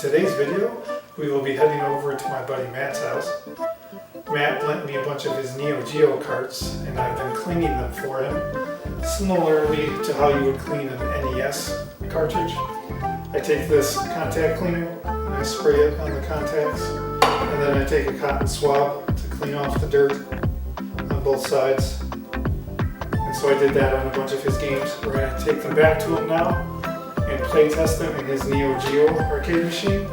today's video, we will be heading over to my buddy Matt's house. Matt lent me a bunch of his Neo Geo carts, and I've been cleaning them for him, similarly to how you would clean an NES cartridge. I take this contact cleaner and I spray it on the contacts, and then I take a cotton swab to clean off the dirt on both sides. And so I did that on a bunch of his games. We're going to take them back to him now and play test them in his Neo Geo arcade machine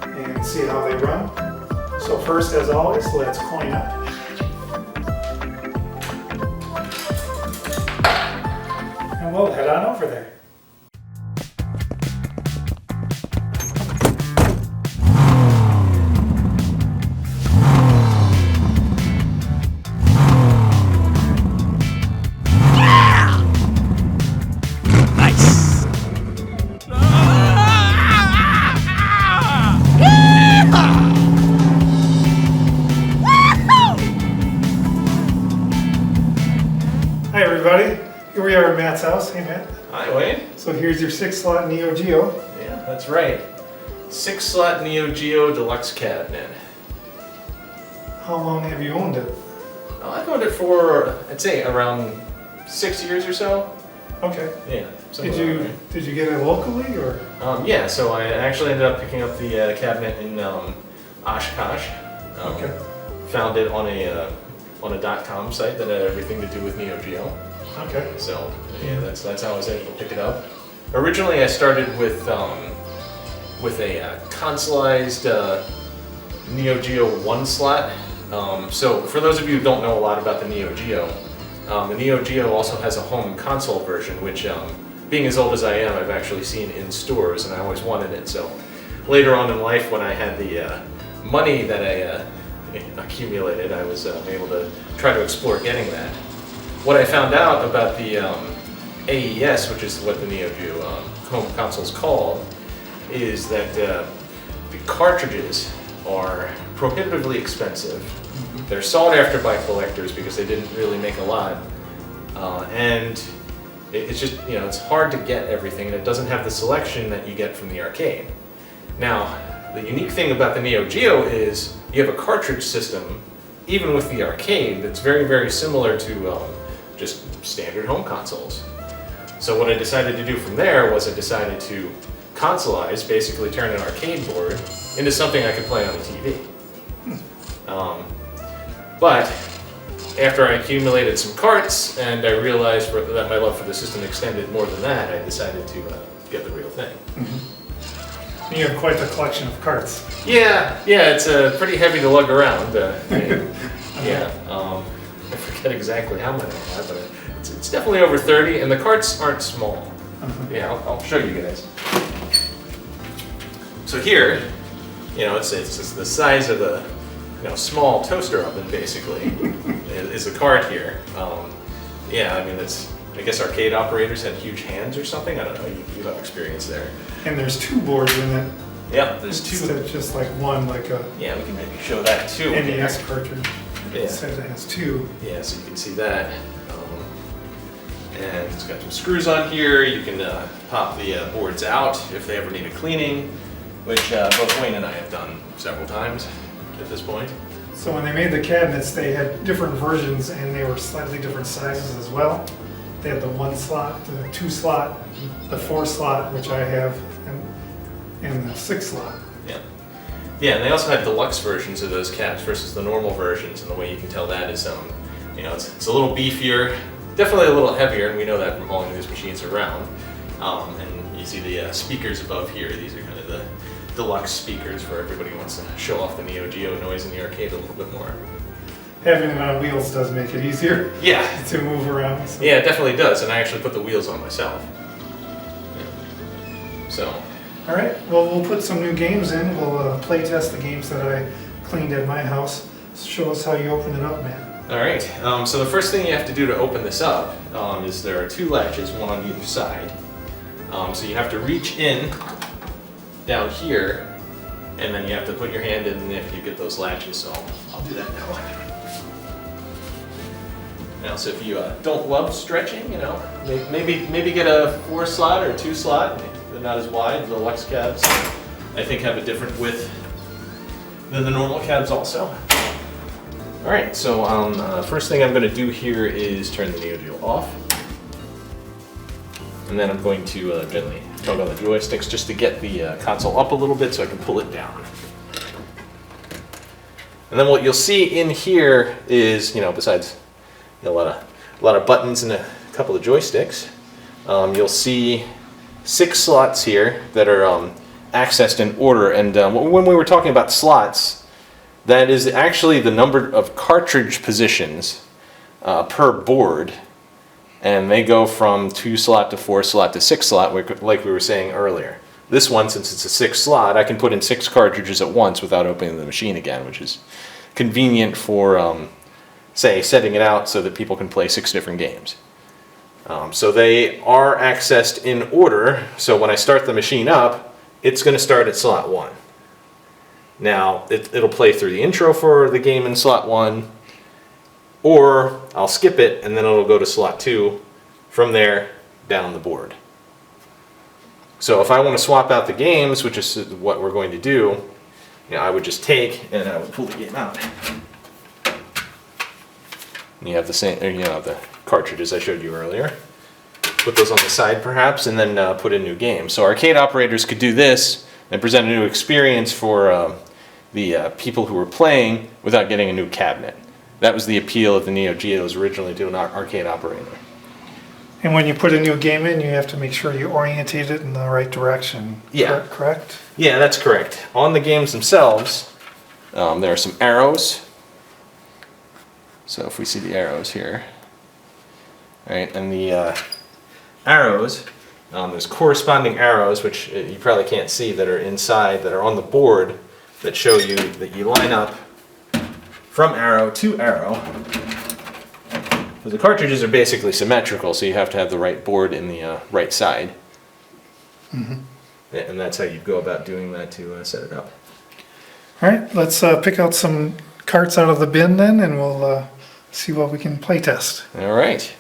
and see how they run. So first, as always, let's coin up. And we'll head on over there. Hi everybody, here we are at Matt's house. Hey Matt. Hi Wayne. So here's your 6-slot Neo Geo. Yeah, that's right. 6-slot Neo Geo deluxe cabinet. How long have you owned it? Oh, I've owned it for, I'd say, around 6 years or so. Okay. Yeah. Did you get it locally or? Yeah, so I actually ended up picking up the cabinet in Oshkosh. Okay. Found it on a .com site that had everything to do with Neo Geo. Okay. So yeah, that's how I was able to pick it up. Originally, I started with a consoleized Neo Geo 1-slot. So for those of you who don't know a lot about the Neo Geo also has a home console version, which, being as old as I am, I've actually seen in stores, and I always wanted it. So later on in life, when I had the money that I accumulated, I was able to try to explore getting that. What I found out about the AES, which is what the Neo Geo home console is called, is that the cartridges are prohibitively expensive. They're sought after by collectors because they didn't really make a lot, and it's just, it's hard to get everything, and it doesn't have the selection that you get from the arcade. Now, the unique thing about the Neo Geo is you have a cartridge system, even with the arcade, that's very, very similar to just standard home consoles. So what I decided to do from there was I decided to consolize, basically turn an arcade board into something I could play on the TV. But after I accumulated some carts and I realized that my love for the system extended more than that, I decided to get the real thing. Mm-hmm. You have quite the collection of carts. Yeah, it's pretty heavy to lug around. I forget exactly how many I have, but it's definitely over 30, and the carts aren't small. Yeah, I'll show you guys. So here, it's the size of a small toaster oven, basically, is the cart here. I guess arcade operators had huge hands or something. I don't know. You have experience there. And there's 2 boards in it. Yeah, there's 2. Instead of just like one, like a we can maybe show that too. NES cartridge. Yeah. It says it has 2. Yeah, so you can see that. And it's got some screws on here. You can pop the boards out if they ever need a cleaning, which both Wayne and I have done several times at this point. So when they made the cabinets, they had different versions, and they were slightly different sizes as well. They had the 1-slot, the 2-slot, the 4-slot, which I have, and the 6-slot. Yeah, and they also had deluxe versions of those cabs versus the normal versions, and the way you can tell that is, it's a little beefier, definitely a little heavier, and we know that from hauling these machines around. And you see the speakers above here. These are kind of the deluxe speakers for everybody who wants to show off the Neo Geo noise in the arcade a little bit more. Having it on wheels does make it easier to move around. So. Yeah, it definitely does, and I actually put the wheels on myself. Yeah. So. All right, well, we'll put some new games in. We'll play test the games that I cleaned at my house. Show us how you open it up, man. All right, so the first thing you have to do to open this up is there are 2 latches, one on either side. So you have to reach in down here, and then you have to put your hand in if you get those latches, so I'll do that now. Now, so if you don't love stretching, maybe get a 4-slot or 2-slot. They're not as wide. The deluxe cabs I think have a different width than the normal cabs also. All right, so first thing I'm going to do here is turn the Neo Geo off. And then I'm going to gently tug on the joysticks just to get the console up a little bit so I can pull it down. And then what you'll see in here is, besides a lot of buttons and a couple of joysticks, you'll see 6 slots here that are accessed in order. And when we were talking about slots, that is actually the number of cartridge positions per board. And they go from 2 slot to 4 slot to 6 slot, like we were saying earlier. This one, since it's a 6 slot, I can put in 6 cartridges at once without opening the machine again, which is convenient for, say, setting it out so that people can play 6 different games. So they are accessed in order, so when I start the machine up, it's going to start at slot 1. Now, it'll play through the intro for the game in slot 1, or I'll skip it and then it'll go to slot 2, from there down the board. So if I want to swap out the games, which is what we're going to do, I would just take and I would pull the game out. And you have the same, the cartridges I showed you earlier. Put those on the side perhaps, and then put in new games. So arcade operators could do this and present a new experience for the people who were playing without getting a new cabinet. That was the appeal of the Neo Geos originally to an arcade operator. And when you put a new game in, you have to make sure you orientate it in the right direction. Yeah. Correct? Yeah, that's correct. On the games themselves, there are some arrows. So if we see the arrows here, right, and the arrows, there's corresponding arrows, which you probably can't see, that are inside, that are on the board, that show you that you line up from arrow to arrow. But the cartridges are basically symmetrical, so you have to have the right board in the right side. Mm-hmm. And that's how you go about doing that to set it up. All right, let's pick out some carts out of the bin then, and we'll see what we can play test. All right.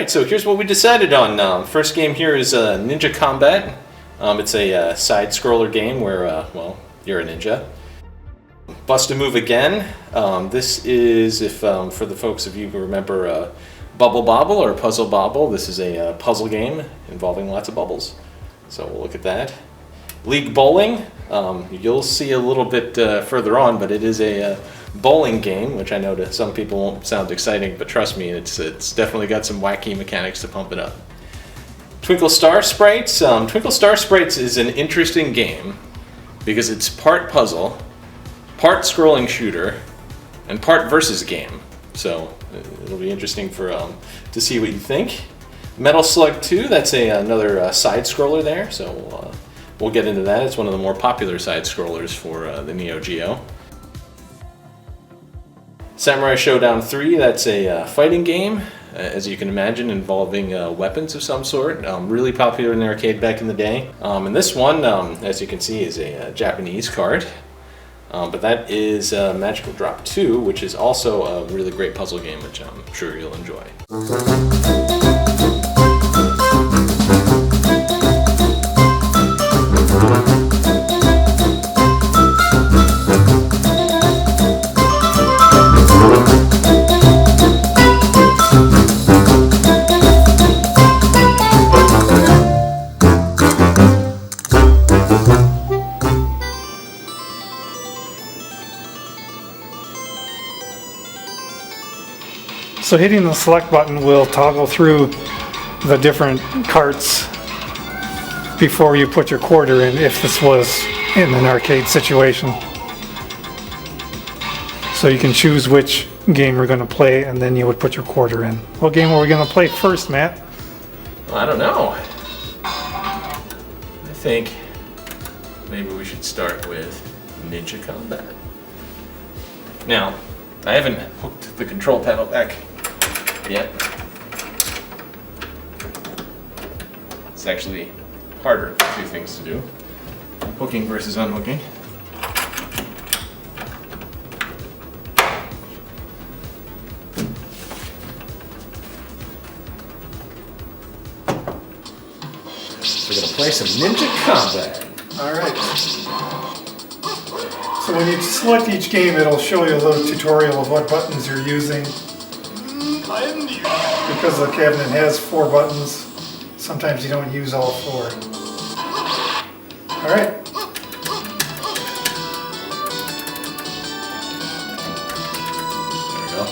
So here's what we decided on. First game here is Ninja Combat. It's a side-scroller game where, you're a ninja. Bust a Move Again. This is, if for the folks of you who remember Bubble Bobble or Puzzle Bobble, this is a puzzle game involving lots of bubbles. So we'll look at that. League Bowling. You'll see a little bit further on, but it is a bowling game, which I know to some people won't sound exciting, but trust me, it's definitely got some wacky mechanics to pump it up. Twinkle Star Sprites. Twinkle Star Sprites is an interesting game because it's part puzzle, part scrolling shooter, and part versus game. So it'll be interesting for to see what you think. Metal Slug 2. That's another side scroller there. So we'll get into that. It's one of the more popular side scrollers for the Neo Geo. Samurai Showdown 3, that's a fighting game, as you can imagine, involving weapons of some sort. Really popular in the arcade back in the day. And this one, as you can see, is a Japanese card. But that is Magical Drop 2, which is also a really great puzzle game, which I'm sure you'll enjoy. So hitting the select button will toggle through the different carts before you put your quarter in, if this was in an arcade situation. So you can choose which game we're going to play, and then you would put your quarter in. What game are we going to play first, Matt? Well, I don't know. I think maybe we should start with Ninja Combat. Now, I haven't hooked the control panel back yet. It's actually harder of two things to do. Hooking versus unhooking. We're gonna play some Ninja Combat. Alright. So when you select each game, it'll show you a little tutorial of what buttons you're using. Because the cabinet has 4 buttons, sometimes you don't use all 4. Alright. There we go.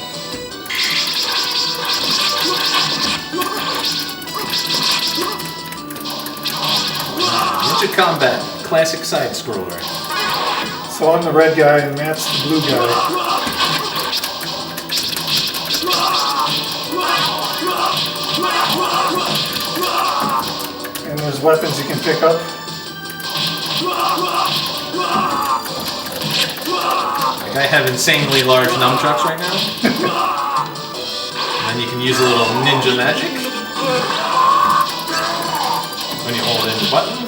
Ninja Combat, classic side scroller. So I'm the red guy and Matt's the blue guy. And there's weapons you can pick up. Like I have insanely large nunchucks right now. And then you can use a little ninja magic. When you hold in the button.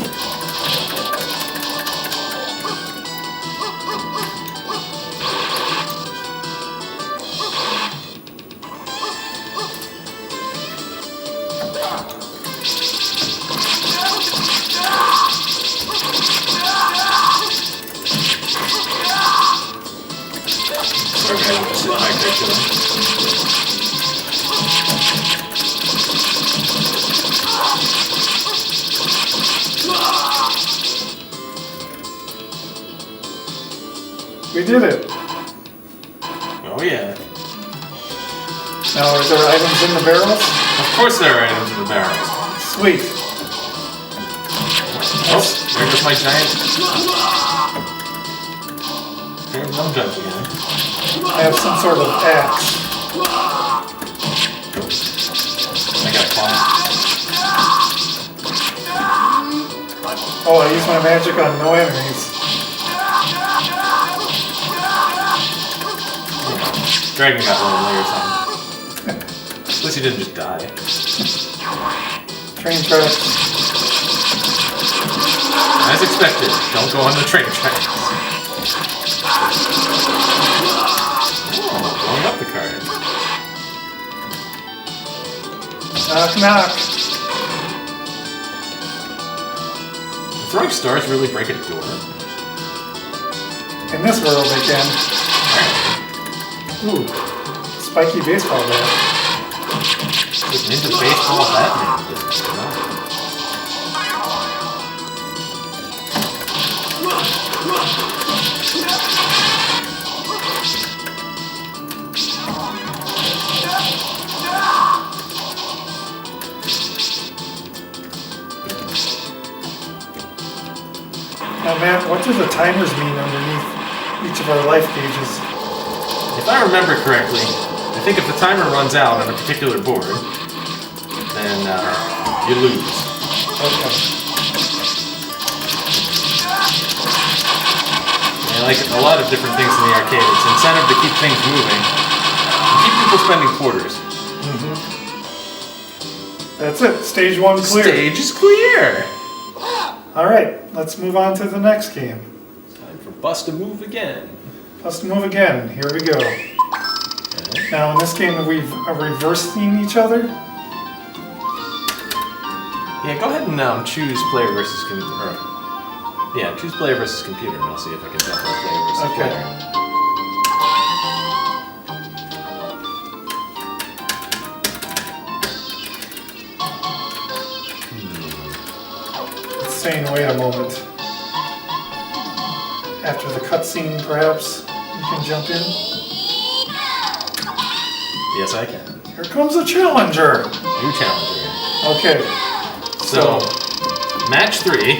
We did it. Oh yeah. Now, are there items in the barrels? Of course there are items in the barrels. Sweet. Oh, there goes my giant pair of nunchucks again. I have some sort of axe. I got fun. Oh, I use my magic on no enemies. Dragon got lonely or something. At least he didn't just die. Train tracks. As expected, don't go on the train tracks. Oh, blowing up the card. Knock, knock. Throwing stars really break a door. In this world, they can. Ooh, spiky baseball bat. Getting into baseball Batman. Now, Matt, what do the timers mean underneath each of our life gauges? If I remember correctly, I think if the timer runs out on a particular board, then you lose. Okay. And like a lot of different things in the arcade, it's incentive to keep things moving. And keep people spending quarters. That's it. Stage 1 clear. Stage is clear! Alright, let's move on to the next game. Time for Bust a Move again. Let's move again. Here we go. Okay. Now, in this game, are we reversing each other? Yeah, go ahead and choose player versus computer. Yeah, choose player versus computer, and I'll see if I can jump on player versus Okay. player. It's saying, wait a moment. After the cutscene, perhaps you can jump in. Yes, I can. Here comes a challenger. New challenger. Okay. So, match 3.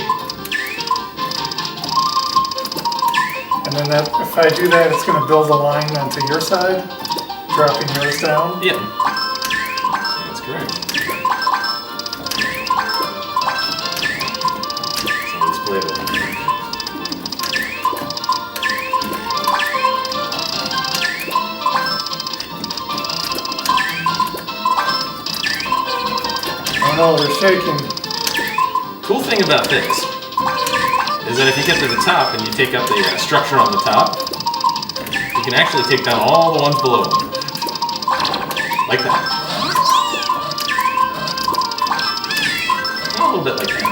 And then if I do that, it's going to build a line onto your side, dropping yours down. Yeah. That's correct. So let's play it. no, they're shaking. Cool thing about this is that if you get to the top and you take out the structure on the top, you can actually take down all the ones below them. Like that. A little bit like that.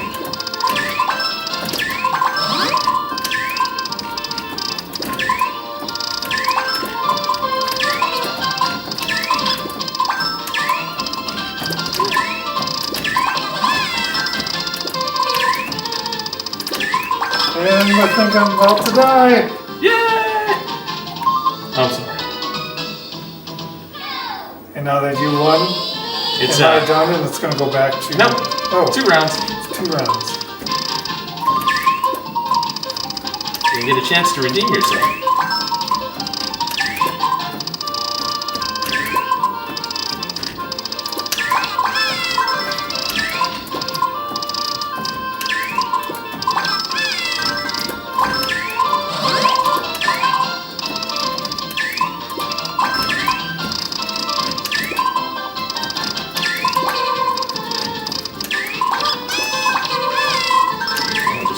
And I think I'm about to die. Yay! I'm sorry. And now that you won, It's am I done? And it's going to go back to... No. Oh, 2 rounds. 2 rounds. You get a chance to redeem yourself.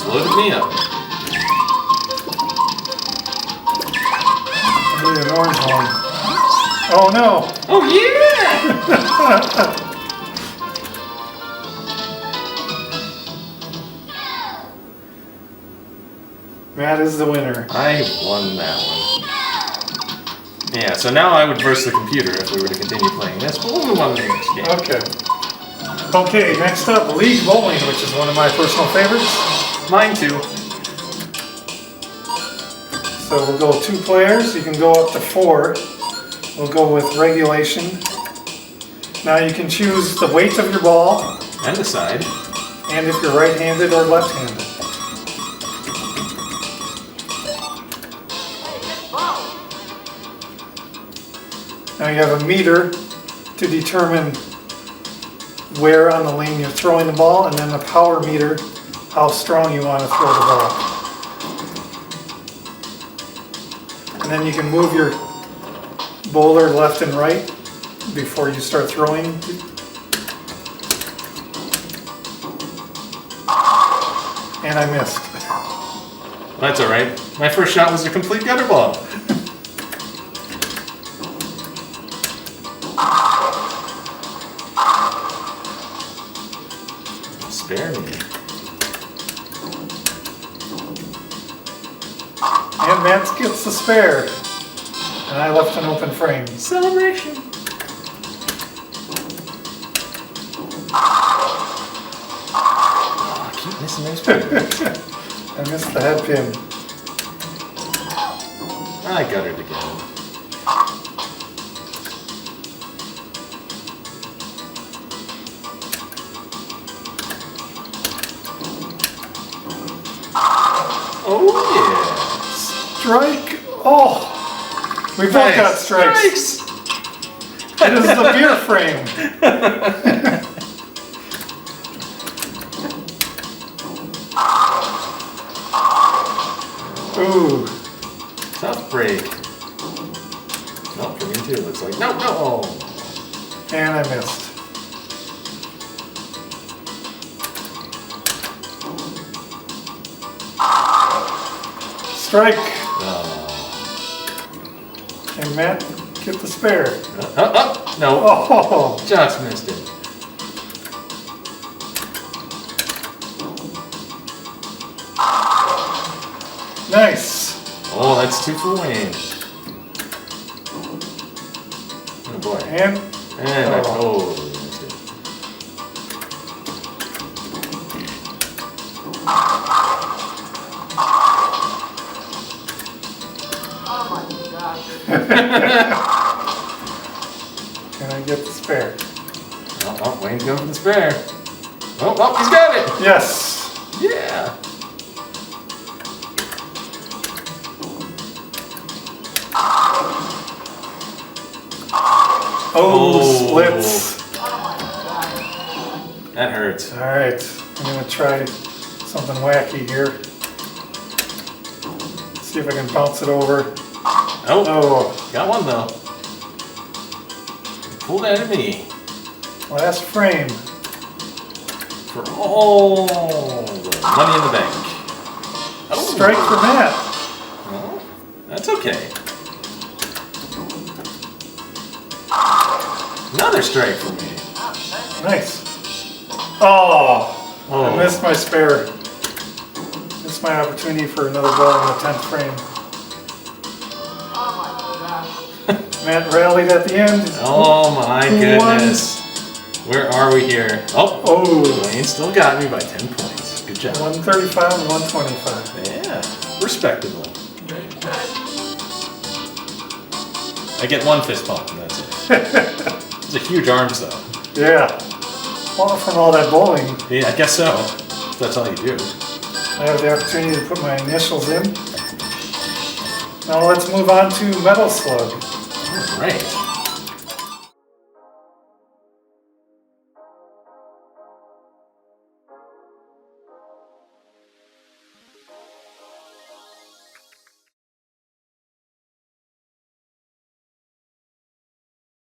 Loaded me up. I need an orange one. Oh no! Oh yeah! Matt is the winner. I won that one. Yeah, so now I would verse the computer if we were to continue playing this, but we'll move on to the next game. Okay. Okay, next up, League Bowling, which is one of my personal favorites. Mine too. So we'll go 2 players. You can go up to 4. We'll go with regulation. Now you can choose the weight of your ball And the side. and if you're right-handed or left-handed. Now you have a meter to determine where on the lane you're throwing the ball, and then a power meter, how strong you want to throw the ball. And then you can move your bowler left and right before you start throwing. And I missed. That's alright. My first shot was a complete gutter ball. Spare me. And Matt gets the spare. And I left an open frame. Celebration. Oh, I keep missing those pins. I missed the head pin. I guttered again. Oh yeah. Strike! Oh! We both Nice. got strikes. It is the beer frame. Ooh. Tough break. No, for me too. Looks like no. And I missed. Strike. And Matt, get the spare. No. Oh! Just missed it. Nice. Oh, that's 2 for Wayne. Oh boy. And And I totally missed it. can I get the spare? Oh, Wayne's going for the spare. Oh, he's got it! Yes. Yeah! Oh, splits. That hurts. All right, I'm gonna try something wacky here. See if I can bounce it over. Oh, Oh, got one though. Pulled out of me. last frame. for all the money in the bank. Oh. Strike for Matt. Well, that's okay. Another strike for me. Nice. Oh, Oh. I missed my spare. Missed my opportunity for another ball in the 10th frame. Matt rallied at the end. Oh my Who goodness. Where are we here? Oh, Oh, Wayne still got me by 10 points. Good job. 135 and 125. Yeah, respectable. I get one fist bump and that's it. Those are huge arms though. Yeah. Well, from all that bowling, Yeah, I guess so. That's all you do. I have the opportunity to put my initials in. Now let's move on to Metal Slug. All right.